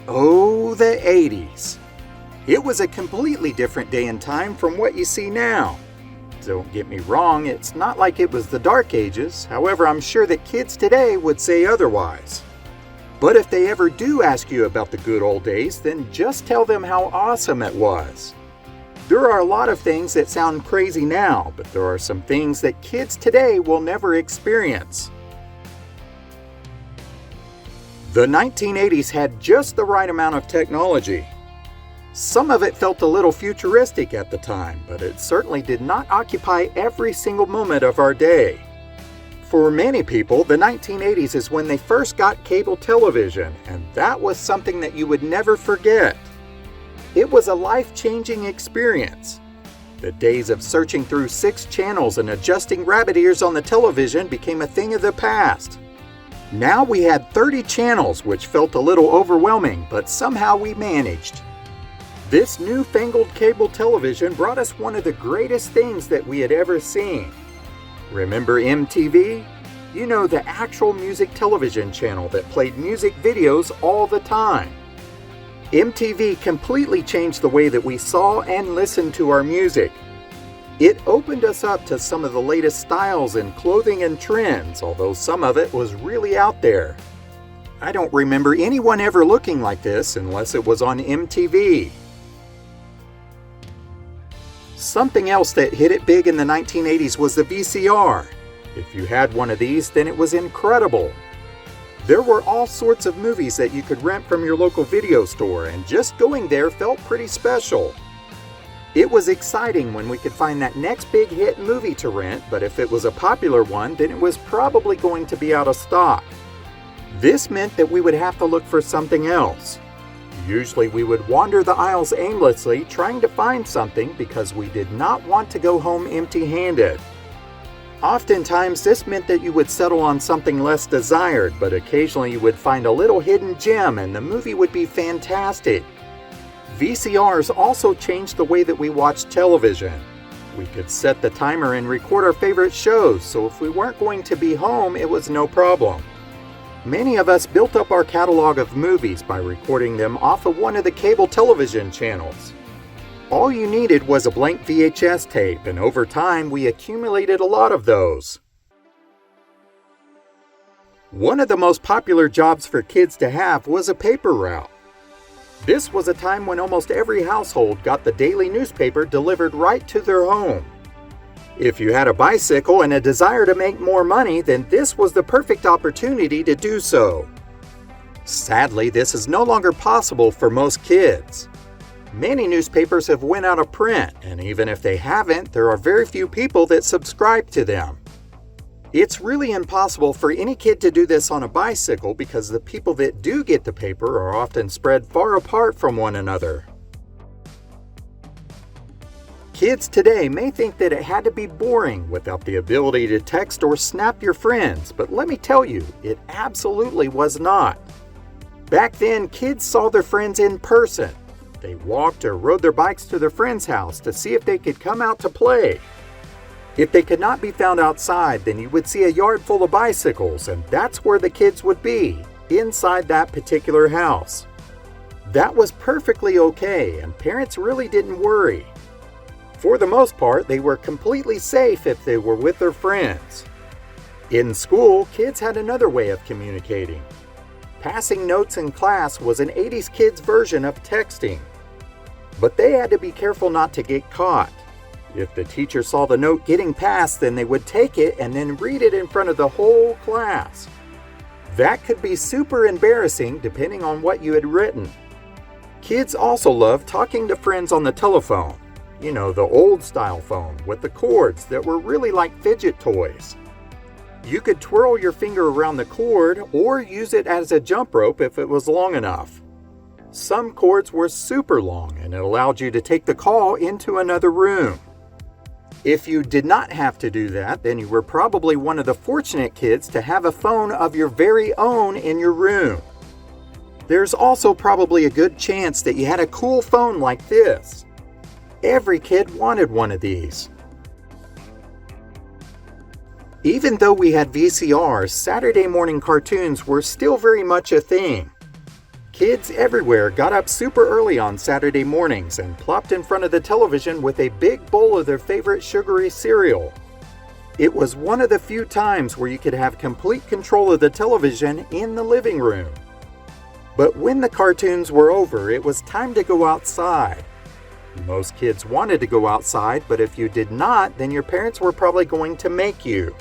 Oh, the 80s. It was a completely different day and time from what you see now. Don't get me wrong, it's not like it was the Dark Ages. However, I'm sure that kids today would say otherwise. But if they ever do ask you about the good old days, then just tell them how awesome it was. There are a lot of things that sound crazy now, but there are some things that kids today will never experience. The 1980s had just the right amount of technology. Some of it felt a little futuristic at the time, but it certainly did not occupy every single moment of our day. For many people, the 1980s is when they first got cable television, and that was something that you would never forget. It was a life-changing experience. The days of searching through 6 channels and adjusting rabbit ears on the television became a thing of the past. Now we had 30 channels, which felt a little overwhelming, but somehow we managed. This newfangled cable television brought us one of the greatest things that we had ever seen. Remember MTV? You know, the actual music television channel that played music videos all the time. MTV completely changed the way that we saw and listened to our music. It opened us up to some of the latest styles in clothing and trends, although some of it was really out there. I don't remember anyone ever looking like this unless it was on MTV. Something else that hit it big in the 1980s was the VCR. If you had one of these, then it was incredible. There were all sorts of movies that you could rent from your local video store, and just going there felt pretty special. It was exciting when we could find that next big hit movie to rent, but if it was a popular one, then it was probably going to be out of stock. This meant that we would have to look for something else. Usually we would wander the aisles aimlessly trying to find something because we did not want to go home empty-handed. Oftentimes this meant that you would settle on something less desired, but occasionally you would find a little hidden gem and the movie would be fantastic. VCRs also changed the way that we watched television. We could set the timer and record our favorite shows, so if we weren't going to be home, it was no problem. Many of us built up our catalog of movies by recording them off of one of the cable television channels. All you needed was a blank VHS tape, and over time we accumulated a lot of those. One of the most popular jobs for kids to have was a paper route. This was a time when almost every household got the daily newspaper delivered right to their home. If you had a bicycle and a desire to make more money, then this was the perfect opportunity to do so. Sadly, this is no longer possible for most kids. Many newspapers have went out of print, and even if they haven't, there are very few people that subscribe to them. It's really impossible for any kid to do this on a bicycle because the people that do get the paper are often spread far apart from one another. Kids today may think that it had to be boring without the ability to text or snap your friends, but let me tell you, it absolutely was not. Back then, kids saw their friends in person. They walked or rode their bikes to their friend's house to see if they could come out to play. If they could not be found outside, then you would see a yard full of bicycles, and that's where the kids would be, inside that particular house. That was perfectly okay, and parents really didn't worry. For the most part, they were completely safe if they were with their friends. In school, kids had another way of communicating. Passing notes in class was an 80s kids version of texting. But they had to be careful not to get caught. If the teacher saw the note getting passed, then they would take it and then read it in front of the whole class. That could be super embarrassing depending on what you had written. Kids also loved talking to friends on the telephone. You know, the old style phone with the cords that were really like fidget toys. You could twirl your finger around the cord or use it as a jump rope if it was long enough. Some cords were super long and it allowed you to take the call into another room. If you did not have to do that, then you were probably one of the fortunate kids to have a phone of your very own in your room. There's also probably a good chance that you had a cool phone like this. Every kid wanted one of these. Even though we had VCRs, Saturday morning cartoons were still very much a thing. Kids everywhere got up super early on Saturday mornings and plopped in front of the television with a big bowl of their favorite sugary cereal. It was one of the few times where you could have complete control of the television in the living room. But when the cartoons were over, it was time to go outside. Most kids wanted to go outside, but if you did not, then your parents were probably going to make you.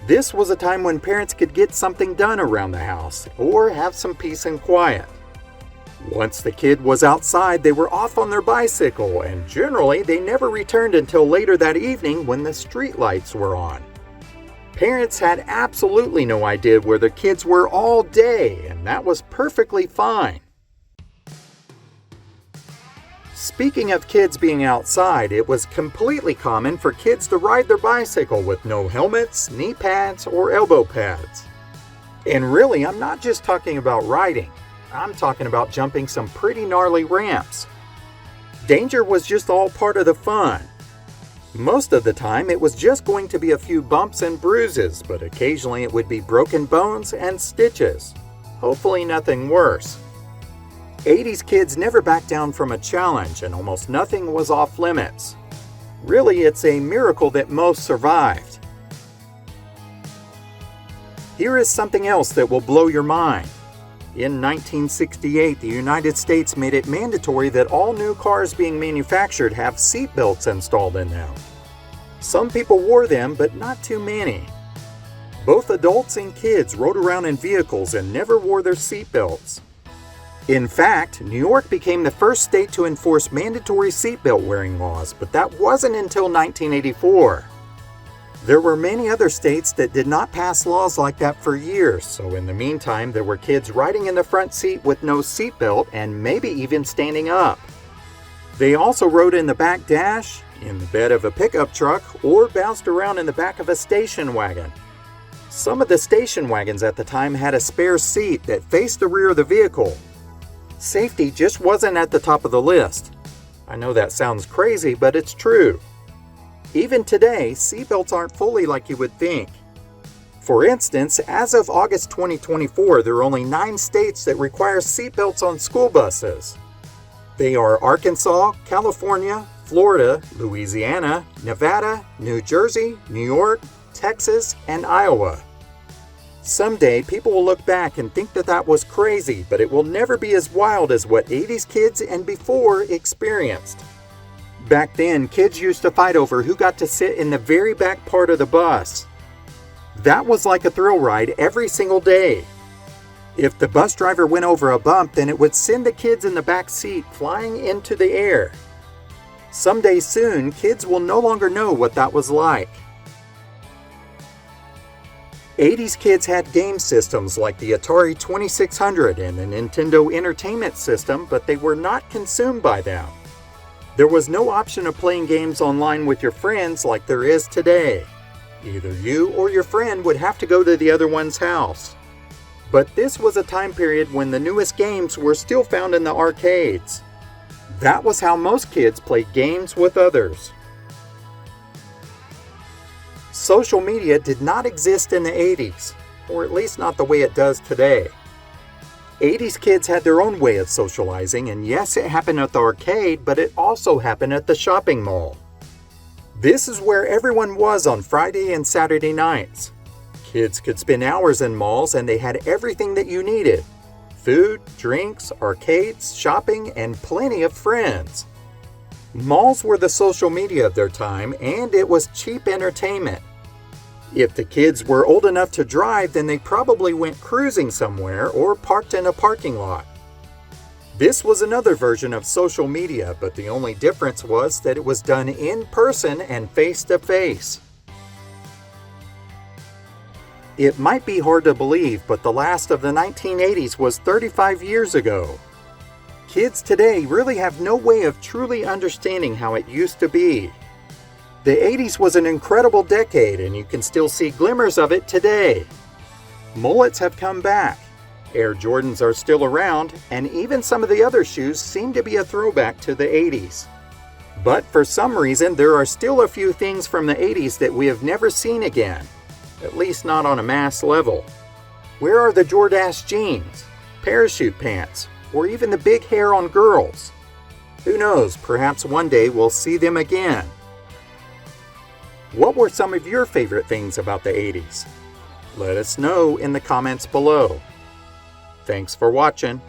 This was a time when parents could get something done around the house or have some peace and quiet. Once the kid was outside, they were off on their bicycle, and generally they never returned until later that evening when the street lights were on. Parents had absolutely no idea where their kids were all day, and that was perfectly fine. Speaking of kids being outside, it was completely common for kids to ride their bicycle with no helmets, knee pads, or elbow pads. And really, I'm not just talking about riding. I'm talking about jumping some pretty gnarly ramps. Danger was just all part of the fun. Most of the time, it was just going to be a few bumps and bruises, but occasionally it would be broken bones and stitches. Hopefully nothing worse. 80s kids never backed down from a challenge, and almost nothing was off limits. Really, it's a miracle that most survived. Here is something else that will blow your mind. In 1968, the United States made it mandatory that all new cars being manufactured have seat belts installed in them. Some people wore them, but not too many. Both adults and kids rode around in vehicles and never wore their seat belts. In fact, New York became the first state to enforce mandatory seatbelt wearing laws, but that wasn't until 1984. There were many other states that did not pass laws like that for years, so in the meantime, there were kids riding in the front seat with no seatbelt and maybe even standing up. They also rode in the back dash, in the bed of a pickup truck, or bounced around in the back of a station wagon. Some of the station wagons at the time had a spare seat that faced the rear of the vehicle. Safety just wasn't at the top of the list. I know that sounds crazy, but it's true. Even today, seatbelts aren't fully like you would think. For instance, as of August 2024, there are only 9 states that require seatbelts on school buses. They are Arkansas, California, Florida, Louisiana, Nevada, New Jersey, New York, Texas, and Iowa. Someday, people will look back and think that that was crazy, but it will never be as wild as what 80s kids and before experienced. Back then, kids used to fight over who got to sit in the very back part of the bus. That was like a thrill ride every single day. If the bus driver went over a bump, then it would send the kids in the back seat flying into the air. Someday soon, kids will no longer know what that was like. 80s kids had game systems like the Atari 2600 and the Nintendo Entertainment System, but they were not consumed by them. There was no option of playing games online with your friends like there is today. Either you or your friend would have to go to the other one's house. But this was a time period when the newest games were still found in the arcades. That was how most kids played games with others. Social media did not exist in the 80s, or at least not the way it does today. 80s kids had their own way of socializing, and yes, it happened at the arcade, but it also happened at the shopping mall. This is where everyone was on Friday and Saturday nights. Kids could spend hours in malls and they had everything that you needed. Food, drinks, arcades, shopping, and plenty of friends. Malls were the social media of their time, and it was cheap entertainment. If the kids were old enough to drive, then they probably went cruising somewhere or parked in a parking lot. This was another version of social media, but the only difference was that it was done in person and face to face. It might be hard to believe, but the last of the 1980s was 35 years ago. Kids today really have no way of truly understanding how it used to be. The 80s was an incredible decade, and you can still see glimmers of it today. Mullets have come back, Air Jordans are still around, and even some of the other shoes seem to be a throwback to the 80s. But for some reason, there are still a few things from the 80s that we have never seen again, at least not on a mass level. Where are the Jordache jeans? parachute pants, or even the big hair on girls. Who knows, perhaps one day we'll see them again. What were some of your favorite things about the 80s? Let us know in the comments below. Thanks for watching.